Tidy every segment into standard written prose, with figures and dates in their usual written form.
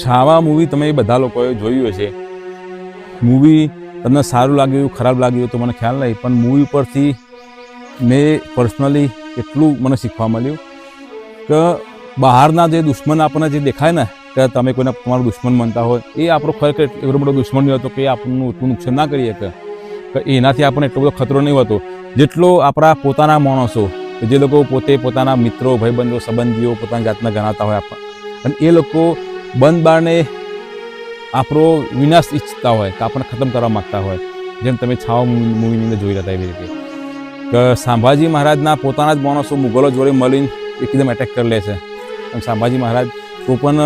છાવા movie તમે બધા લોકોએ જોયું હશે. મૂવી તમને સારું લાગ્યું ખરાબ લાગ્યું તો મને ખ્યાલ નહીં, પણ મૂવી પરથી મેં પર્સનલી એટલું મને શીખવા મળ્યું કે બહારના જે દુશ્મન આપણને જે દેખાય ને કે તમે કોઈને તમારો દુશ્મન માનતા હોય, એ આપણો ખરેખર એટલો બધો દુશ્મન નહીં હતો કે આપણનું એટલું નુકસાન ના કરી શકે, કે એનાથી આપણને એટલો બધો ખતરો નહીં હોતો જેટલો આપણા પોતાના માણસો, જે લોકો પોતે પોતાના મિત્રો ભાઈબંધો સંબંધીઓ પોતાની જાતના ગણાતા હોય અને એ લોકો બંધ બારને આપણો વિનાશ ઈચ્છતા હોય કે આપણને ખતમ કરવા માગતા હોય, જેમ તમે છાવા મૂવીની અંદર જોઈ રહ્યા એવી રીતે કે સંભાજી મહારાજના પોતાના જ માણસો મુગલો જોડે મળીને એકદમ એટેક કરી લે છે અને સંભાજી મહારાજ તો પણ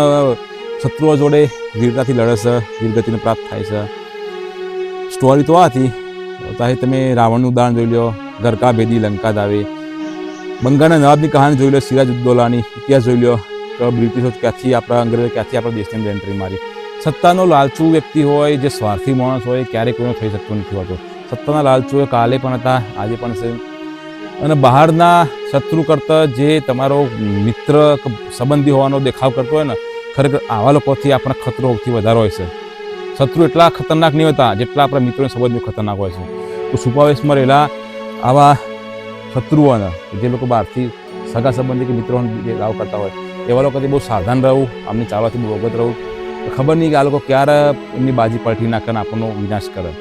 શત્રુઓ જોડે વીરતાથી લડે છે, વીરગતિને પ્રાપ્ત થાય છે. સ્ટોરી તો આ હતી. તાહી તમે રાવણનું ઉદાહરણ જોઈ લો, ગરકા ભેદી લંકા દાવે, બંગાળના નવાબની કહાની જોઈ લો, સિરાજઉદ્દૌલાની ઇતિહાસ જોઈ લો કે બ્રિટિશો ક્યાંથી આપણા અંગ્રેજો ક્યાંથી આપણા દેશની અંદર એન્ટ્રી મારી. સત્તાનો લાલચુ વ્યક્તિ હોય, જે સ્વાર્થી માણસ હોય, ક્યારેય કોઈનો થઈ શકતો નથી હોતો. સત્તાના લાલચુ કાલે પણ હતા, આજે પણ છે. અને બહારના શત્રુ કરતાં જે તમારો મિત્ર સંબંધી હોવાનો દેખાવ કરતો હોય ને, ખરેખર આવા લોકોથી આપણને ખતરો સૌથી વધારે હોય છે. શત્રુ એટલા ખતરનાક નહીં હોતા જેટલા આપણા મિત્રોને સંબંધીઓ ખતરનાક હોય છે. તો છુપાવેશમાં રહેલા આવા શત્રુઓને, જે લોકો બહારથી સગા સંબંધી કે મિત્રોને દાવ કરતા હોય, એવા લોકોથી બહુ સાવધાન રહું, આમની ચાલવાથી બહુ અવગત રહું. ખબર નહીં કે આ લોકો ક્યારે એમની બાજી પલટી નાખે અને આપણનો વિનાશ કરે.